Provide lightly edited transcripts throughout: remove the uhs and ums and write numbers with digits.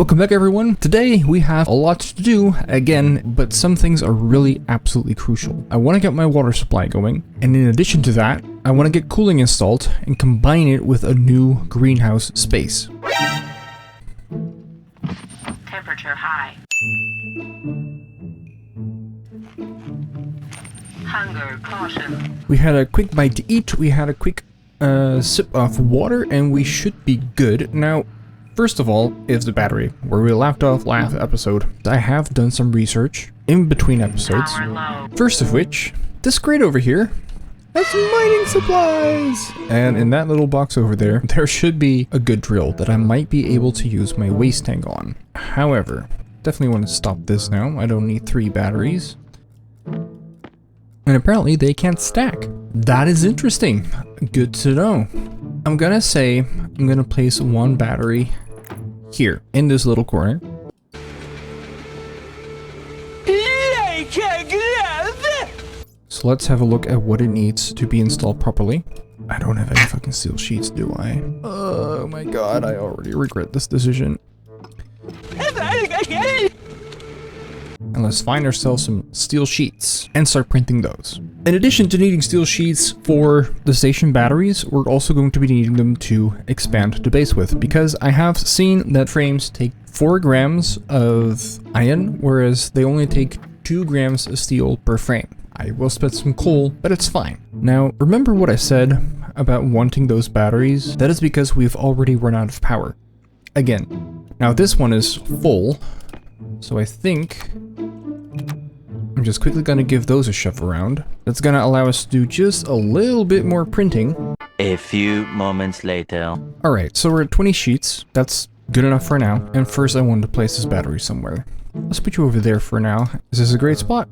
Welcome back everyone. Today we have a lot to do again, but some things are really absolutely crucial. I want to get my water supply going, and in addition to that, I want to get cooling installed and combine it with a new greenhouse space. Temperature high. Hunger caution. We had a quick bite to eat, we had a quick sip of water, and we should be good. Now, first of all is the battery, where we left off last episode. I have done some research in between episodes. First of which, this crate over here has mining supplies! And in that little box over there, there should be a good drill that I might be able to use my waste tank on. However, definitely want to stop this now. I don't need 3 batteries. And apparently they can't stack. That is interesting. Good to know. I'm gonna say I'm gonna place 1 battery here in this little corner. So let's have a look at what it needs to be installed properly. I don't have any fucking steel sheets, do I? Oh my god, I already regret this decision. And let's find ourselves some steel sheets and start printing those. In addition to needing steel sheets for the station batteries, we're also going to be needing them to expand the base with, because I have seen that frames take 4 grams of iron, whereas they only take 2 grams of steel per frame. I will spend some coal, but it's fine. Now, remember what I said about wanting those batteries? That is because we've already run out of power. Again, now this one is full, so I think I'm just quickly gonna give those a shove around. That's gonna allow us to do just a little bit more printing. A few moments later. Alright, so we're at 20 sheets. That's good enough for now. And first I wanted to place this battery somewhere. Let's put you over there for now. Is this a great spot?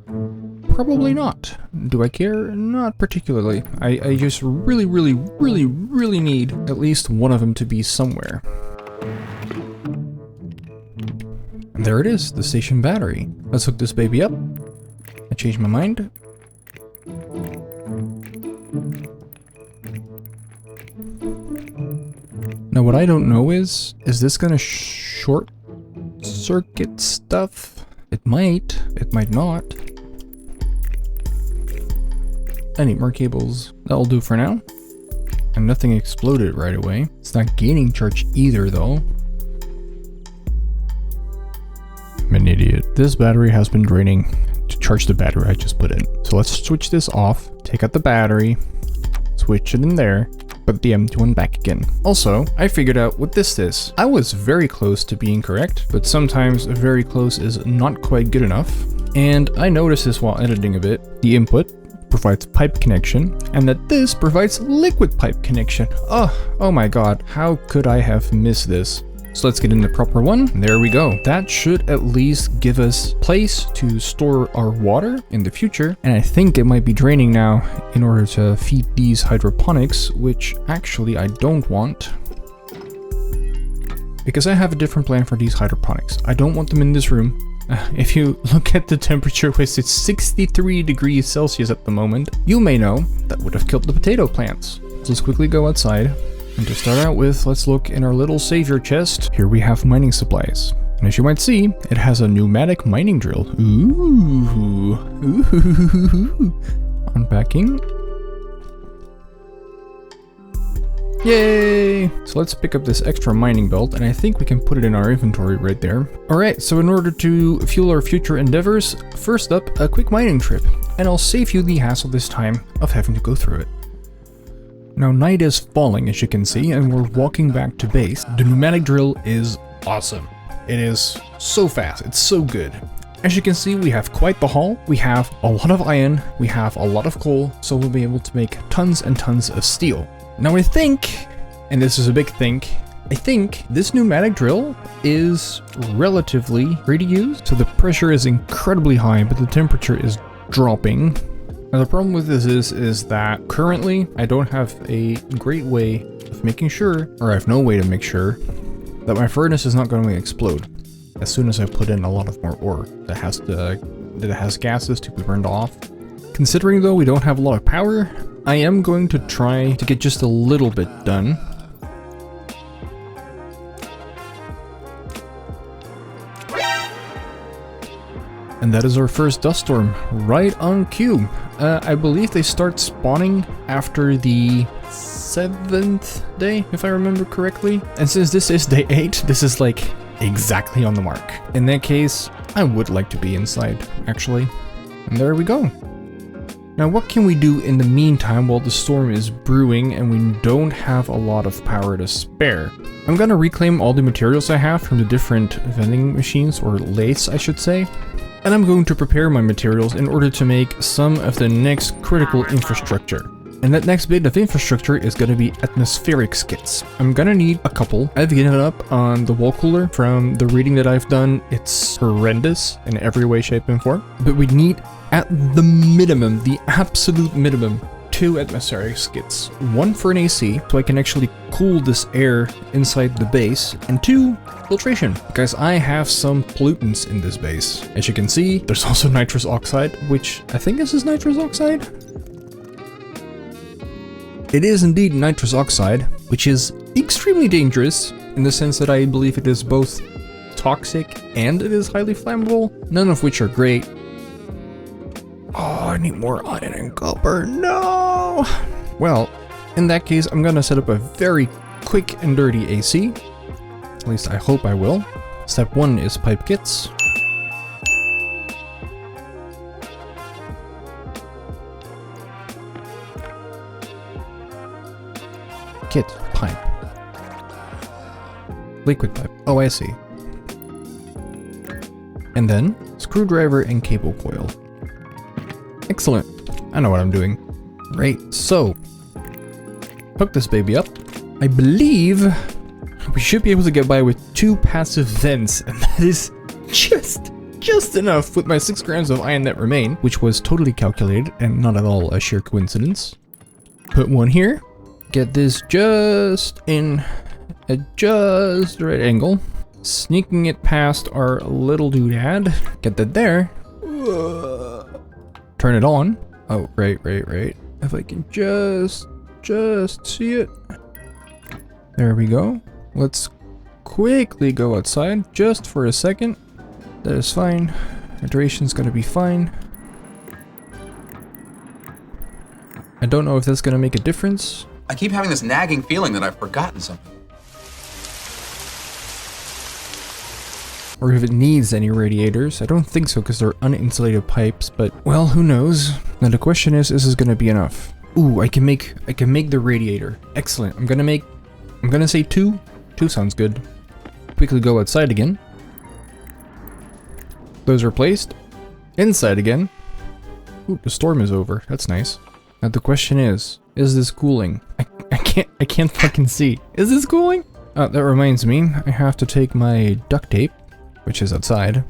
Probably not. Do I care? Not particularly. I just really need at least one of them to be somewhere. And there it is, the station battery. Let's hook this baby up. I changed my mind. Now what I don't know is this gonna short circuit stuff? It might not. I need more cables. That'll do for now. And nothing exploded right away. It's not gaining charge either though. I'm an idiot. This battery has been draining to charge the battery I just put in. So let's switch this off, take out the battery, switch it in there, put the empty one back again. Also, I figured out what this is. I was very close to being correct, but sometimes very close is not quite good enough. And I noticed this while editing a bit. The input provides pipe connection, and that this provides liquid pipe connection. Oh my god, how could I have missed this? So let's get in the proper one. There we go. That should at least give us place to store our water in the future. And I think it might be draining now in order to feed these hydroponics, which actually I don't want. Because I have a different plan for these hydroponics. I don't want them in this room. If you look at the temperature, which it's 63 degrees Celsius at the moment, you may know that would have killed the potato plants. So let's quickly go outside. And to start out with, let's look in our little savior chest. Here we have mining supplies. And as you might see, it has a pneumatic mining drill. Ooh. Unpacking. Yay! So let's pick up this extra mining belt, and I think we can put it in our inventory right there. Alright, so in order to fuel our future endeavors, first up, a quick mining trip. And I'll save you the hassle this time of having to go through it. Now night is falling, as you can see, and we're walking back to base. The pneumatic drill is awesome. It is so fast, it's so good. As you can see, we have quite the haul. We have a lot of iron, we have a lot of coal, so we'll be able to make tons and tons of steel. Now I think, and this is a big think, I think this pneumatic drill is relatively free to use. So the pressure is incredibly high, but the temperature is dropping. Now the problem with this is that currently I don't have a great way of making sure, or I have no way to make sure, that my furnace is not going to explode as soon as I put in a lot of more ore that has gases to be burned off. Considering though we don't have a lot of power, I am going to try to get just a little bit done. And that is our first dust storm, right on cue. I believe they start spawning after the 7th day, if I remember correctly. And since this is day 8, this is like exactly on the mark. In that case, I would like to be inside, actually. And there we go. Now what can we do in the meantime while the storm is brewing and we don't have a lot of power to spare? I'm gonna reclaim all the materials I have from the different vending machines, or lathes I should say. And I'm going to prepare my materials in order to make some of the next critical infrastructure. And that next bit of infrastructure is going to be atmospheric skits. I'm going to need a couple. I've given it up on the wall cooler. From the reading that I've done, it's horrendous in every way, shape, and form. But we need, at the minimum, the absolute minimum, 2 atmospheric skits. 1 for an AC, so I can actually cool this air inside the base, and 2, filtration, because I have some pollutants in this base. As you can see, there's also nitrous oxide, which I think this is nitrous oxide? It is indeed nitrous oxide, which is extremely dangerous in the sense that I believe it is both toxic and it is highly flammable, none of which are great. Oh, I need more iron and copper, no! Well, in that case, I'm gonna set up a very quick and dirty AC. At least I hope I will. Step 1 is pipe kits. Kit, pipe. Liquid pipe. Oh, I see. And then, screwdriver and cable coil. Excellent. I know what I'm doing. Right, so, hook this baby up. I believe we should be able to get by with 2 passive vents, and that is just enough with my 6 grams of iron that remain, which was totally calculated and not at all a sheer coincidence. Put 1 here. Get this just in at just the right angle. Sneaking it past our little doodad. Get that there. Turn it on. Oh, right. If I can just see it. There we go. Let's quickly go outside just for a second. That is fine. Hydration's gonna be fine. I don't know if that's gonna make a difference. I keep having this nagging feeling that I've forgotten something. Or if it needs any radiators. I don't think so because they're uninsulated pipes, but well, who knows? Now the question is this gonna be enough? Ooh, I can make the radiator. Excellent. I'm gonna say 2. 2 sounds good. Quickly go outside again. Those are placed. Inside again. Ooh, the storm is over. That's nice. Now the question is this cooling? I can't fucking see. Is this cooling? That reminds me, I have to take my duct tape, which is outside.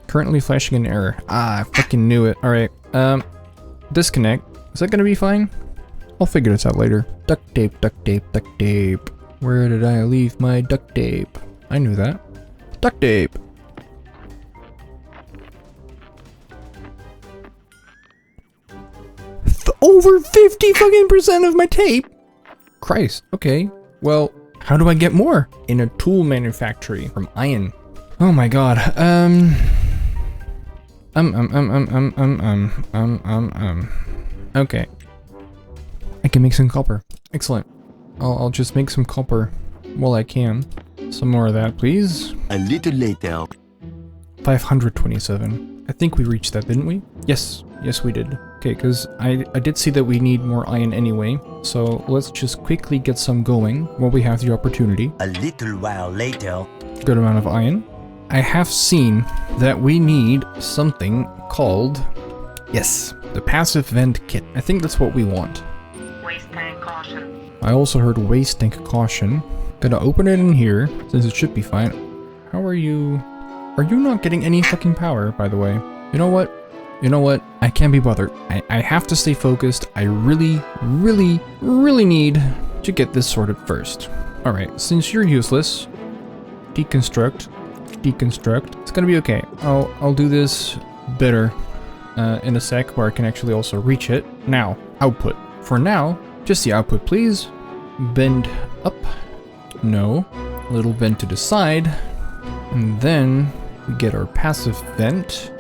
Currently flashing an error. Ah, I fucking knew it. Alright, disconnect. Is that gonna be fine? I'll figure this out later. Duct tape, duct tape, duct tape. Where did I leave my duct tape? I knew that. Duct tape! Over 50 fucking % of my tape? Christ, okay. Well, how do I get more? In a tool manufactory from iron. Oh my god, okay. I can make some copper. Excellent. I'll just make some copper while I can. Some more of that, please. A little later. 527. I think we reached that, didn't we? Yes, we did. Okay, because I did see that we need more iron anyway, so let's just quickly get some going while we have the opportunity. A little while later. Good amount of iron. I have seen that we need something called, yes, the passive vent kit. I think that's what we want. Waste tank caution. I also heard waste tank caution. Gonna open it in here, since it should be fine. How are you? Are you not getting any fucking power, by the way? You know what? I can't be bothered. I have to stay focused. I really need to get this sorted first. Alright, since you're useless, deconstruct. It's gonna be okay. I'll do this better in a sec where I can actually also reach it. Now, output. For now, just the output, please. Bend up. No. A little bend to the side. And then we get our passive vent.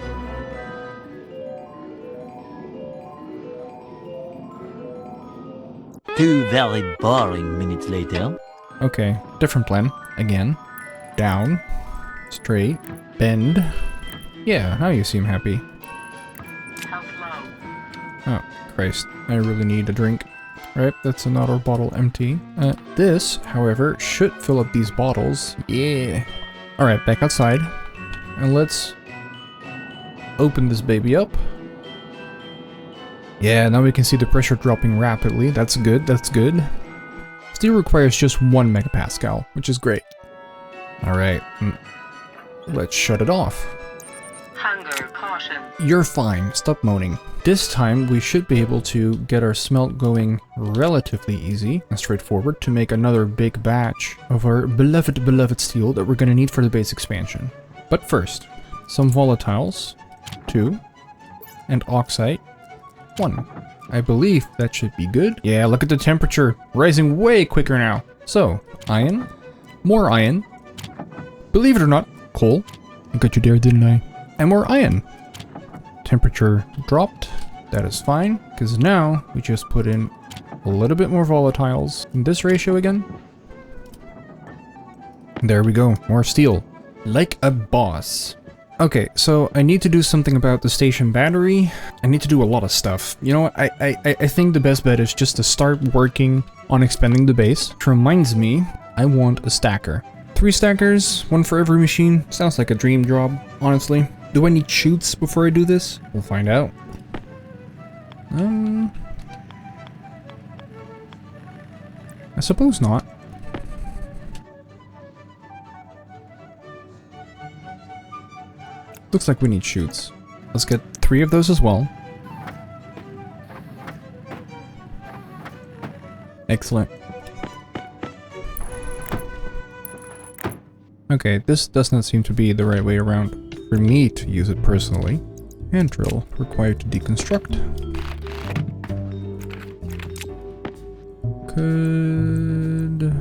2 very boring minutes later. Okay, different plan. Again. Down. Straight. Bend. Yeah, now you seem happy. Health low. Oh, Christ. I really need a drink. Right, that's another bottle empty. This, however, should fill up these bottles. Yeah. Alright, back outside. And let's open this baby up. Yeah, now we can see the pressure dropping rapidly. That's good, that's good. Steel requires just 1 megapascal, which is great. Alright, let's shut it off. Hunger caution. You're fine, stop moaning. This time we should be able to get our smelt going relatively easy and straightforward to make another big batch of our beloved steel that we're gonna need for the base expansion. But first, some volatiles, 2, and oxide, 1. I believe that should be good. Yeah, look at the temperature, rising way quicker now. So, iron, more iron, believe it or not, coal. I got you there, didn't I? And more iron. Temperature dropped. That is fine, because now we just put in a little bit more volatiles in this ratio again. There we go, more steel. Like a boss. Okay, so I need to do something about the station battery. I need to do a lot of stuff. You know what, I think the best bet is just to start working on expanding the base. Which reminds me, I want a stacker. 3 stackers, 1 for every machine. Sounds like a dream job, honestly. Do I need chutes before I do this? We'll find out. I suppose not. Looks like we need chutes. Let's get 3 of those as well. Excellent. Okay, this does not seem to be the right way around for me to use it personally. Hand drill required to deconstruct. Could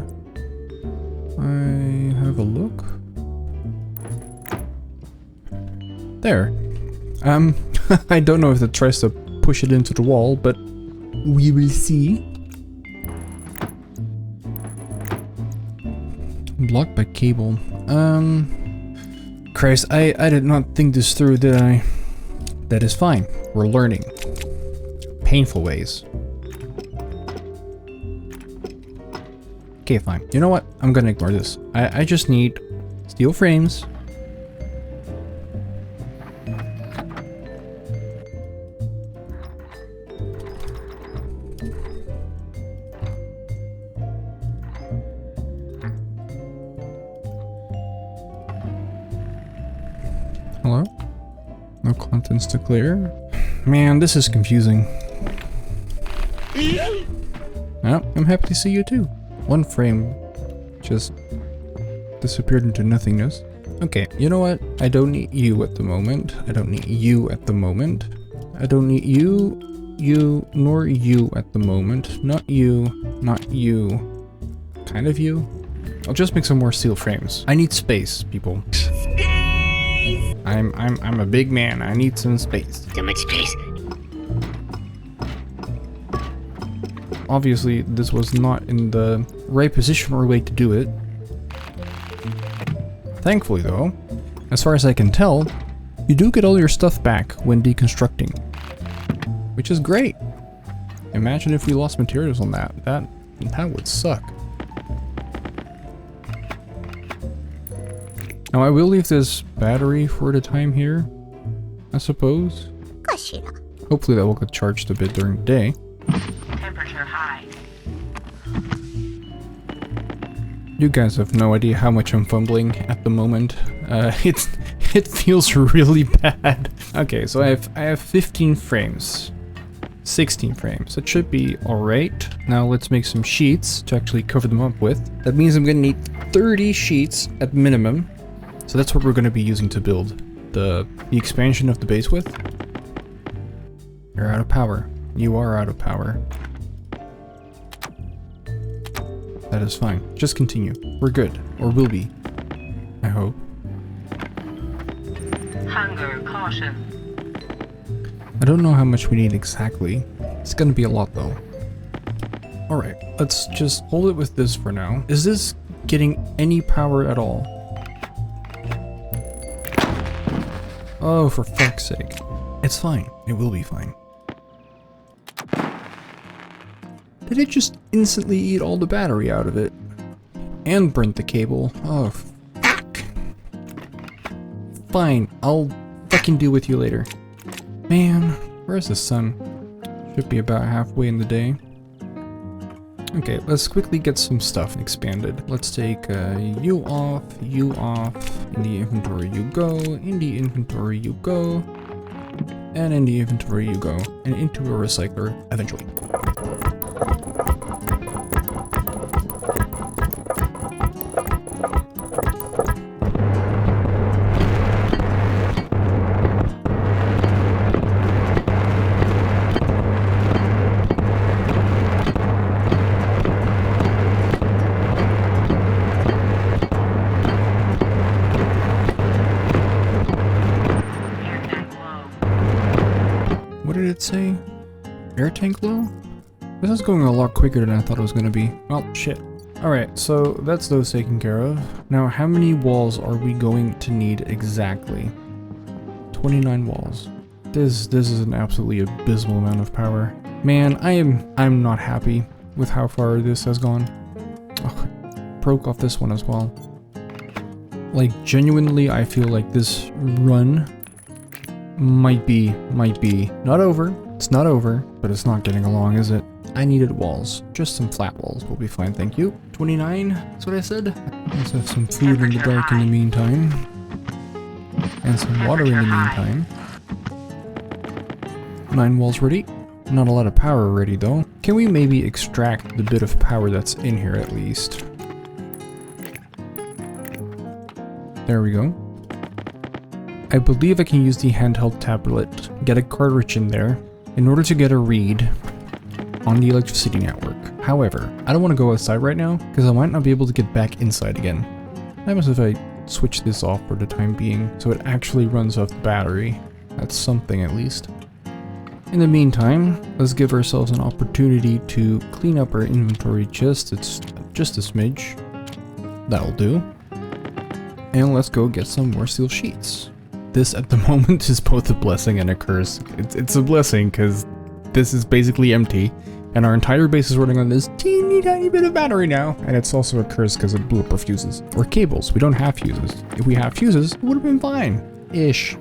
I have a look? There. I don't know if it tries to push it into the wall, but we will see. Blocked by cable. Christ, I did not think this through, did I? That is fine. We're learning. Painful ways. Okay, fine. You know what? I'm gonna ignore this. I just need steel frames. Hello? No contents to clear. Man, this is confusing. Oh, I'm happy to see you too. 1 frame just disappeared into nothingness. Okay, you know what? I don't need you at the moment. I don't need you at the moment. I don't need you, nor you at the moment. Not you, not you. Kind of you. I'll just make some more steel frames. I need space, people. I'm a big man. I need some space. Too much space. Obviously, this was not in the right position or way to do it. Thankfully, though, as far as I can tell, you do get all your stuff back when deconstructing, which is great. Imagine if we lost materials on that. That would suck. Now, I will leave this battery for the time here, I suppose. Hopefully that will get charged a bit during the day. Temperature high. You guys have no idea how much I'm fumbling at the moment. It feels really bad. Okay, so I have 15 frames. 16 frames. That should be alright. Now let's make some sheets to actually cover them up with. That means I'm gonna need 30 sheets at minimum. So that's what we're gonna be using to build the expansion of the base with. You're out of power. You are out of power. That is fine. Just continue. We're good. Or will be. I hope. Hunger caution. I don't know how much we need exactly. It's gonna be a lot though. Alright, let's just hold it with this for now. Is this getting any power at all? Oh, for fuck's sake. It's fine. It will be fine. Did it just instantly eat all the battery out of it? And burnt the cable? Oh, fuck. Fine, I'll fucking deal with you later. Man, where's the sun? Should be about halfway in the day. Okay, let's quickly get some stuff expanded. Let's take you off, in the inventory you go, in the inventory you go, and in the inventory you go, and into a recycler eventually. Say air tank low? This is going a lot quicker than I thought it was going to be. Well, shit. Alright, so that's those taken care of. Now, how many walls are we going to need exactly? 29 walls. This is an absolutely abysmal amount of power. Man, I'm not happy with how far this has gone. Oh, broke off this one as well. Like, genuinely, I feel like this run might be not over. It's not over, but it's not getting along, is it? I needed walls. Just some flat walls will be fine, thank you. 29, that's what I said. Let's have some food in the dark in the meantime. And some water in the meantime. 9 walls ready. Not a lot of power ready though. Can we maybe extract the bit of power that's in here at least? There we go. I believe I can use the handheld tablet, get a cartridge in there, in order to get a read on the electricity network. However, I don't want to go outside right now, because I might not be able to get back inside again. What happens if I switch this off for the time being, so it actually runs off the battery? That's something at least. In the meantime, let's give ourselves an opportunity to clean up our inventory just a smidge. That'll do. And let's go get some more steel sheets. This at the moment is both a blessing and a curse. It's a blessing because this is basically empty and our entire base is running on this teeny tiny bit of battery now. And it's also a curse because it blew up our fuses. Or cables. We don't have fuses. If we have fuses, it would have been fine. Ish.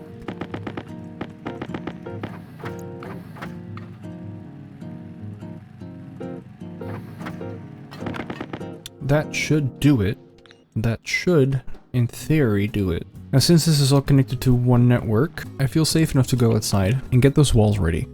That should do it. That should, in theory, do it. Now since this is all connected to one network, I feel safe enough to go outside and get those walls ready.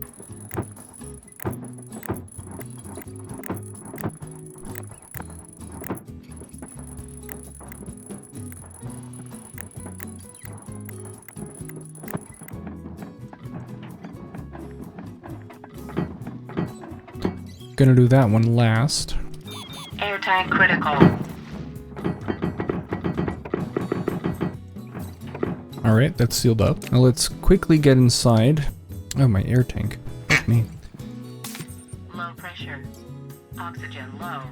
Gonna do that one last. Air tank critical. Alright, that's sealed up. Now let's quickly get inside. Oh, my air tank. Fuck me. Low pressure. Oxygen low.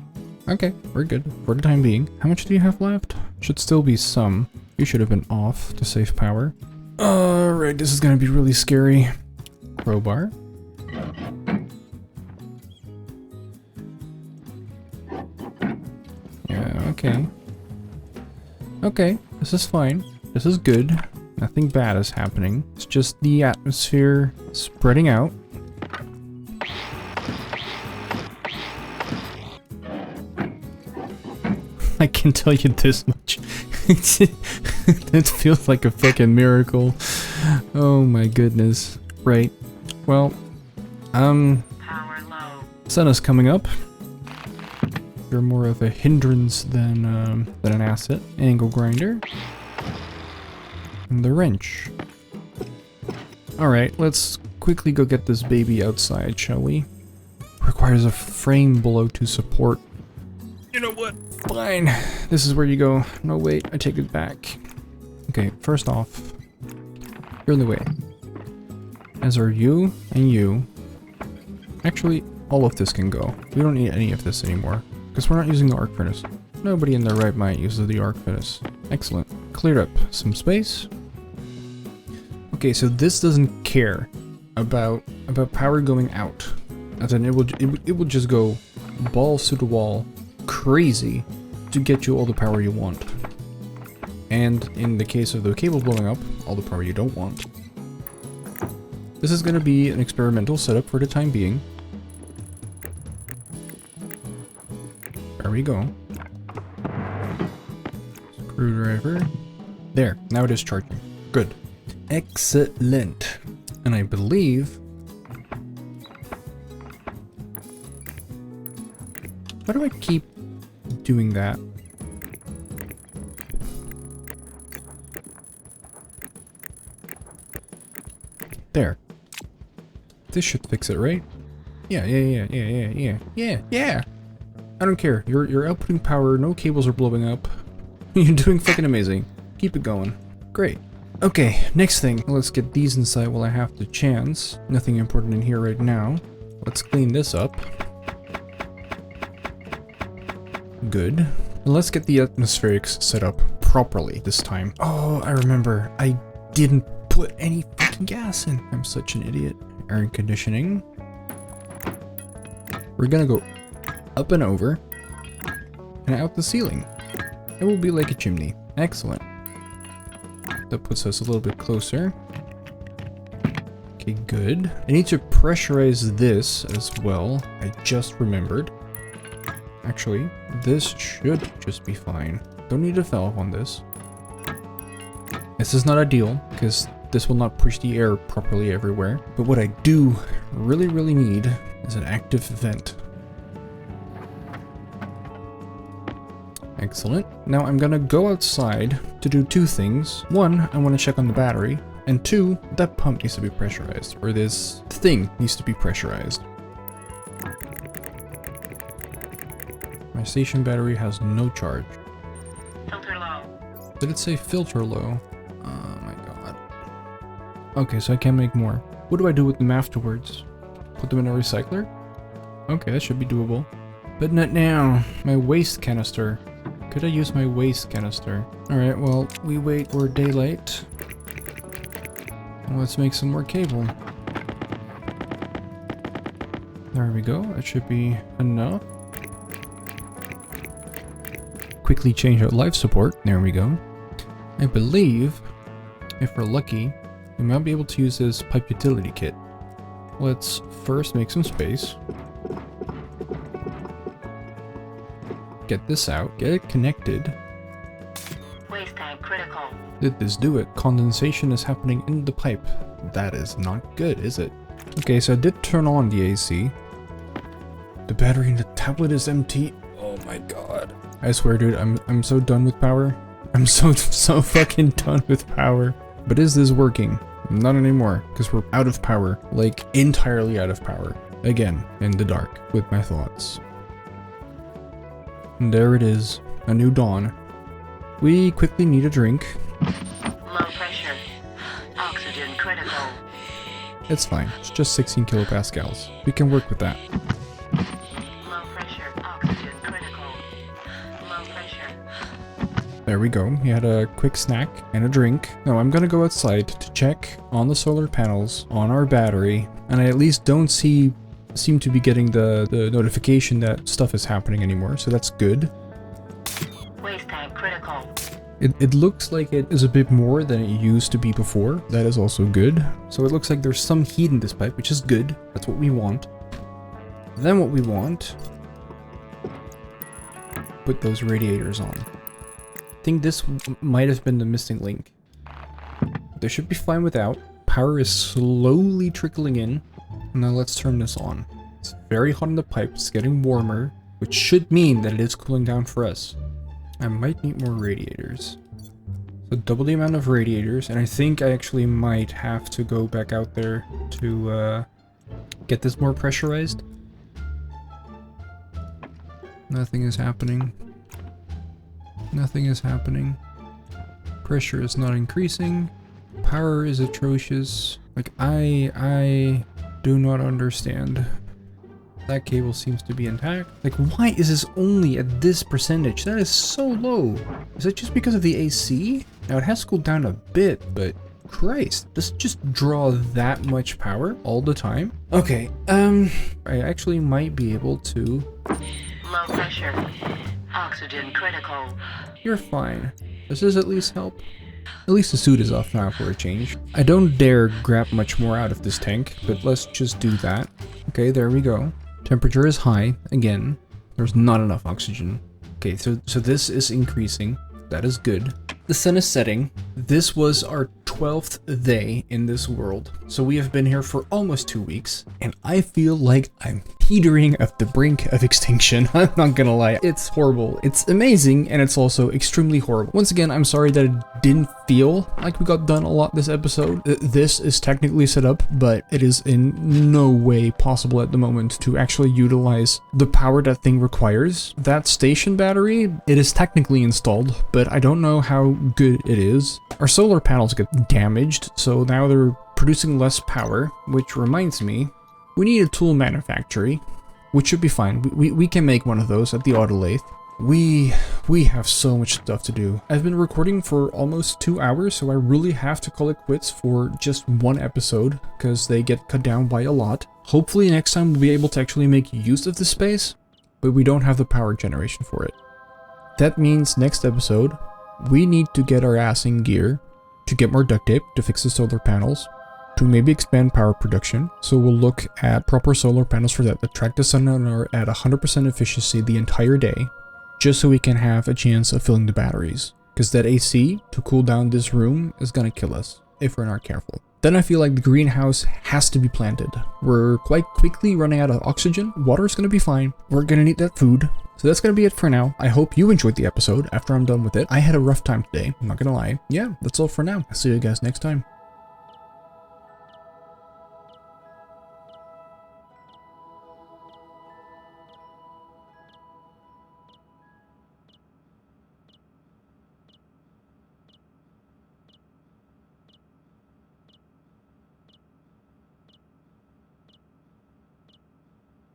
Okay, we're good for the time being. How much do you have left? Should still be some. You should have been off to save power. Alright, this is gonna be really scary. Crowbar. Yeah, okay. Okay, this is fine. This is good. Nothing bad is happening. It's just the atmosphere spreading out. I can tell you this much. It feels like a fucking miracle. Oh my goodness. Right. Well, Power low. sun is coming up. You're more of a hindrance than an asset. Angle grinder. And the wrench. Alright, let's quickly go get this baby outside, shall we? Requires a frame below to support. You know what? Fine. This is where you go. No, wait, I take it back. Okay, first off, you're in the way. As are you and you. Actually, All of this can go. We don't need any of this anymore, because we're not using the arc furnace. Nobody in their right mind uses the arc furnace. Excellent. Cleared up some space. Okay, so this doesn't care about power going out. As in, it will just go balls to the wall, crazy, to get you all the power you want. And in the case of the cable blowing up, all the power you don't want. This is going to be an experimental setup for the time being. There we go. Screwdriver. There, now it is charging. Good. Excellent. And I believe... Why do I keep doing that? There. This should fix it, right? Yeah. I don't care. You're outputting power, no cables are blowing up. You're doing fucking amazing. Keep it going. Great. Okay, next thing. Let's get these inside while I have the chance. Nothing important in here right now. Let's clean this up. Good. And let's get the atmospherics set up properly this time. Oh, I remember. I didn't put any fucking gas in. I'm such an idiot. Air conditioning. We're gonna go up and over and out the ceiling. It will be like a chimney. Excellent. That puts us a little bit closer. Okay, good. I need to pressurize this as well. I just remembered. Actually, this should just be fine. Don't need a valve on this. This is not ideal, because this will not push the air properly everywhere. But what I do really need is an active vent. Excellent. Now I'm gonna go outside to do two things. One, I want to check on the battery. And two, that pump needs to be pressurized. Or this thing needs to be pressurized. My station battery has no charge. Filter low. Did it say filter low? Oh my god. Okay, so I can make more. What do I do with them afterwards? Put them in a recycler? Okay, that should be doable. But not now. My waste canister. Could I use my waste canister? Alright, well, we wait for daylight. Let's make some more cable. There we go. That should be enough. Quickly change out life support. There we go. I believe, if we're lucky, we might be able to use this pipe utility kit. Let's first make some space. Get this out. Get it connected. Waste tank critical. Did this do it? Condensation is happening in the pipe. That is not good, is it? Okay, so I did turn on the AC. The battery in the tablet is empty. Oh my god. I swear, dude, I'm so done with power. I'm so fucking done with power. But is this working? Not anymore, because we're out of power. Like, entirely out of power. Again, in the dark, with my thoughts. And there it is, a new dawn. We quickly need a drink. Low pressure. Oxygen critical. It's fine, it's just 16 kilopascals. We can work with that. Low pressure. Oxygen critical. Low pressure. There we go, we had a quick snack and a drink. Now I'm gonna go outside to check on the solar panels, on our battery, and I at least don't seem to be getting the notification that stuff is happening anymore, so that's good. Waste tank critical. It looks like it is a bit more than it used to be before. That is also good. So it looks like there's some heat in this pipe, which is good. That's what we want. Then what we want... put those radiators on. I think this might have been the missing link. They should be fine without. Power is slowly trickling in. Now let's turn this on. It's very hot in the pipe, it's getting warmer, which should mean that it is cooling down for us. I might need more radiators. So double the amount of radiators, and I think I actually might have to go back out there to get this more pressurized. Nothing is happening. Nothing is happening. Pressure is not increasing. Power is atrocious. Like, I do not understand. That cable seems to be intact. Like, why is this only at this percentage? That is so low. Is it just because of the AC? Now, it has cooled down a bit, but Christ, does it just draw that much power all the time? Okay, I actually might be able to... Low pressure. Oxygen critical. You're fine. Does this at least help? At least the suit is off now for a change. I don't dare grab much more out of this tank, but let's just do that. Okay, there we go. Temperature is high. Again, there's not enough oxygen. Okay, so this is increasing. That is good. The sun is setting. This was our 12th day in this world. So we have been here for almost 2 weeks, and I feel like I'm teetering at the brink of extinction. I'm not gonna lie. It's horrible. It's amazing, and it's also extremely horrible. Once again, I'm sorry that it didn't feel like we got done a lot this episode. This is technically set up, but it is in no way possible at the moment to actually utilize the power that thing requires. That station battery, it is technically installed, but I don't know how good it is. Our solar panels get damaged, so now they're producing less power, which reminds me, we need a tool manufactory, which should be fine. We can make one of those at the auto lathe. We have so much stuff to do. I've been recording for almost 2 hours, so I really have to call it quits for just one episode, because they get cut down by a lot. Hopefully next time we'll be able to actually make use of this space, but we don't have the power generation for it. That means next episode, we need to get our ass in gear to get more duct tape to fix the solar panels, to maybe expand power production. So we'll look at proper solar panels for that track the sun and are at 100% efficiency the entire day, just so we can have a chance of filling the batteries. Because that AC to cool down this room is gonna kill us if we're not careful. Then I feel like the greenhouse has to be planted. We're quite quickly running out of oxygen. Water's gonna be fine. We're gonna need that food. So that's gonna be it for now. I hope you enjoyed the episode after I'm done with it. I had a rough time today, I'm not gonna lie. Yeah, that's all for now. I'll see you guys next time.